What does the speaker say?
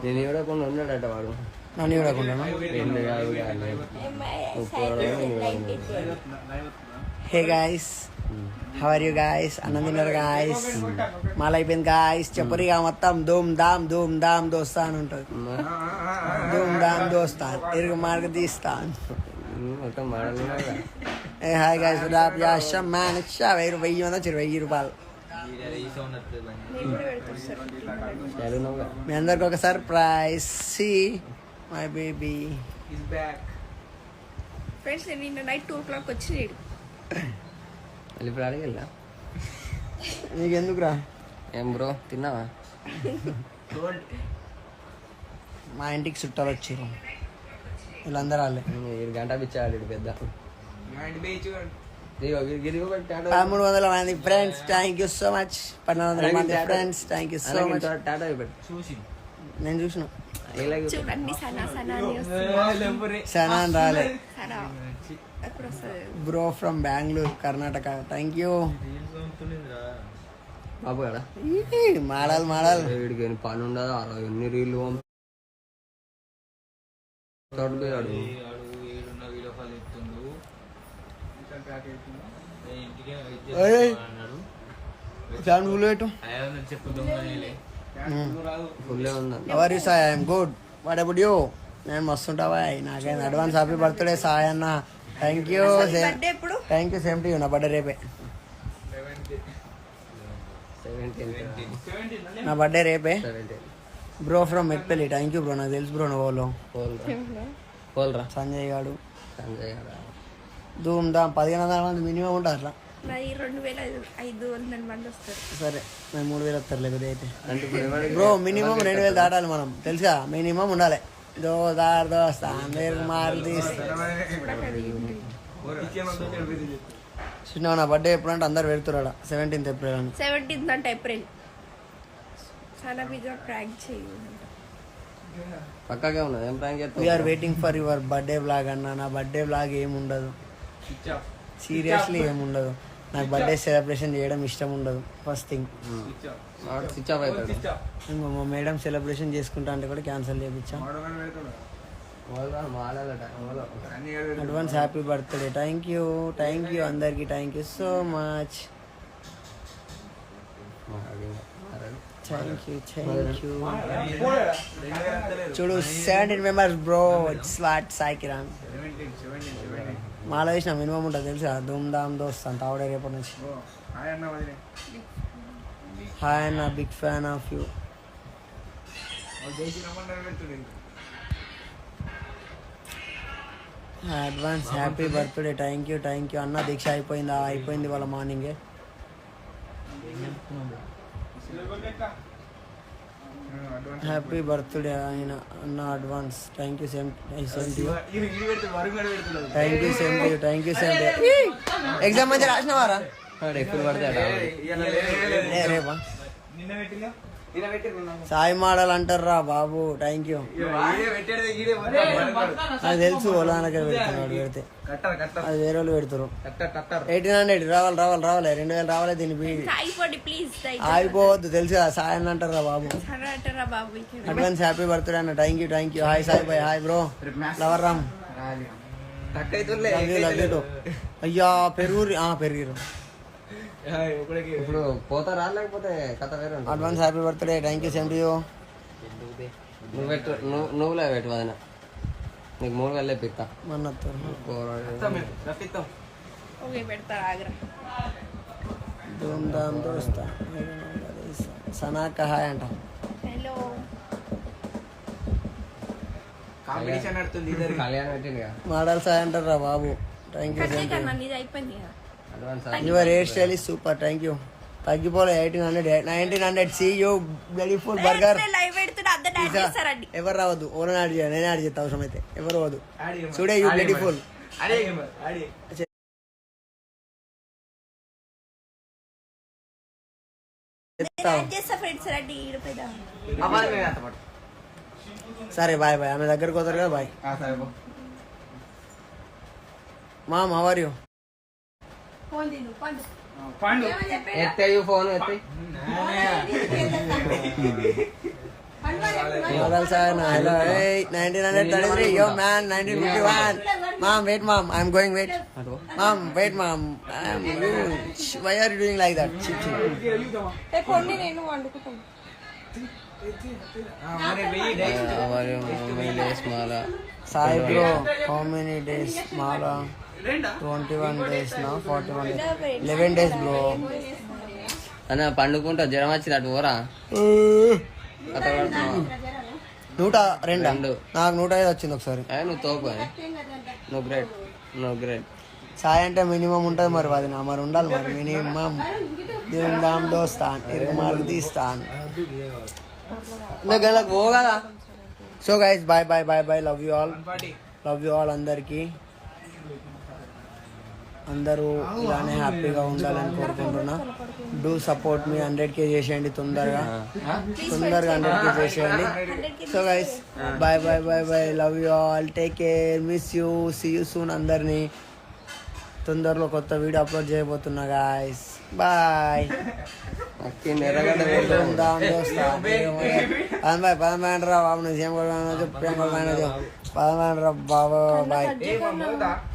నేను చూడకుండా ఉన్నాడట వాడు. నన్ను చూడకుండా. Hey guys, how are you guys? అన్నం తిన్నారు గాయస్? మాల అయిపోయింది గాయస్. చెప్పరిగా మొత్తం ధూమ్ ధామ్ దోస్తా అని ఉంటుంది. ధూమ్ ధామ్ దోస్తాన్ ఇరుగు మార్గ తీస్తాన్. ఏ హాయ్ గాయస్, 1000 వచ్చారు, 1000 రూపాయలు. మీ అందరికి ఒక surprise. See my baby is back. Friends నిన్న నైట్ 2 o'clock వచ్చినాడు. ఇప్పుడు అడిగెళ్ళా నీకెందుకురా? ఏం బ్రో తిన్నావా? మా ఇంటికి చుట్టాలు వచ్చారు, వీళ్ళందరూ వాళ్ళే. 7 గంట పిచ్చాడు పెద్ద. 1300 మంది friends, thank you so much. 1400 మంది friends, thank you so much. నేను చూసిన చూడండి సనా సనా అని రాలే. ఎప్పుడు వస్తుంది? Bro from Bengaluru Karnataka, thank you. బాబు కదా మాడాలి వీడికి పని ఉండదు. ఎన్ని రీళ్ళు తోడుపోయాడు. ఫ్యాన్ ఫుల్ పెట్టు. ఎవరి Sai? I'm good. What about you? నేను మస్తుంటావా? నాకైనా అడ్వాన్స్ హ్యాపీ బర్త్డే సాయ్ అన్న. Thank you. Thank you. Same to you. నా బర్త్డే రేపే. నా బర్త్డే రేపే. Bro from Metpalli, thank you bro. నాకు తెలుసు బ్రో నువ్వు. పోల్రా సంజయ్ గాడు. ధూమ్ ధామ్ 1500 మంది మినిమం ఉంటారు అట్లా. 2500 మంది వస్తారు. సరే మేము 3000 వస్తారు లేకపోతే అయితే. బ్రో మినిమం 2000 దాటాలి మనం, తెలుసా? మినిమం ఉండాలి. దోస్తా అందరు మారు తీస్తారు. చూసినావు నా బర్త్డే ఎప్పుడు అంటే అందరు పెడుతున్నాడు. 17th ఏప్రిల్ అని. 17th అంటే ఏప్రిల్. చాలా బిజీ ప్రాంక్ చేయి. పక్కాగా ఉన్నది. ఏం ప్రాంక్ చేస్తావు? We are waiting for your birthday vlog అన్న. నా బర్త్డే వ్లాగ్ ఏముండదు, సీరియస్లీ ఏముండదు. నాకు బర్త్డే సెలబ్రేషన్ చేయడం ఇష్టం ఉండదు. ఫస్ట్ థింగ్ స్విచ్ ఆఫ్ అవుతాడు. మా మేడం సెలబ్రేషన్ చేసుకుంటా అంటే కూడా క్యాన్సిల్ చేయించా. Advance happy birthday. Thank you అందరికి. Thank you so much. Thank you. చూడు 17 members bro. It's what Sai Kiran. మాల వేసిన మినిమం ఉంటుంది తెలుసా? ధూమ్ ధామ్ దోస్తాను తావడే రేపటి నుంచి. హాయ్ అన్న, big fan of you. Advance happy birthday. Thank you అన్న. దీక్ష అయిపోయింది వాళ్ళ మార్నింగే. హ్యాపీ బర్త్డే ఆయన అన్న. Advance thank you. Same exam మంచిగా రాసినవారా? ఎప్పుడు పడతాడా? రేపా? సాయి మోడల్ అంటారా బాబు? Thank you. అది తెలుసు. ఓలానకే పెడుతున్నాడు. పెడితే అది వేరే వాళ్ళు పెడతారు. 1800 రావాలి 2000 రావాలి. దీన్ని ఆగిపోవద్దు తెలుసా? సాయి అని అంటారా బాబు? అడ్వాన్స్ హ్యాపీ బర్త్డే అన్న. Thank you. Hi Sai bye. Hi bro. Lover Ram. అయ్యా పెరుగు. ఇప్పుడు పోతారా లేకపోతే కథ వేరే? Advance happy birthday. Thank you. Same to you. నువ్వులే పెట్టు వదిన. నీకు 3000 పిక్తా. ధూమ్ ధామ్ దోస్తా. సనాక హాయ్ అంట. హలో. కాంపిటీషన్ నడుతుంది. కళ్యాణ్ పెట్టింది. మోడల్ సాయి అంటారా బాబు? Thank you. అయిపోయింది. Your hair style is super. Thank you. తగ్గిపోలే 1900. See you beautiful burger. ఎవరు రావద్దు. ఓన్ యాడ్ చేయాలి. నేను యాడ్ చేస్తా అవసరం అయితే. ఎవరు రావద్దు. చూడే యూ బ్యూటిఫుల్. సరే బాయ్. ఆమె దగ్గరకు పోతారు కదా. Bye mom. How are you? ఎత్తే ఫోన్ ఎత్తే Hello, hey, 1933. Yo, man, 1951. Mom, wait, mom. I'm going. Wait. Mom, wait, mom. Why are you doing like that? Chip, chip. కొన్ని నేను వండుకుంటాను. Sai bro, how many days? Mala. 21 days now. 41 days. 11 days, bro. అన్న పండుకుంటా జ్వరం వచ్చినట్టు పోరా 102. నాకు 105 వచ్చింది ఒకసారి. నువ్వు తోపు నువ్వు గ్రేట్ సాయి అంటే మినిమం ఉంటుంది మరి అది నా మరి ఉండాలి మరి మినిమం దాం దోస్తాన్ ఇరుమాలు తీస్తాను పో కదా. So guys bye bye bye bye love you all అందరికీ అందరూ ఇలానే హ్యాపీగా ఉండాలని కోరుకుంటున్నా. డూ సపోర్ట్ మీ 100K చేసేయండి తొందరగా 100K చేసేయండి. So guys bye bye bye bye love you all take care miss you see you soon. అందరినీ తొందరలో కొత్త వీడియో అప్లోడ్ చేయబోతున్నా గాయస్. బాయ్. పదమండ్రా బాబు నువ్వు సేమ్ పదమండ్రా బాబు బాయ్.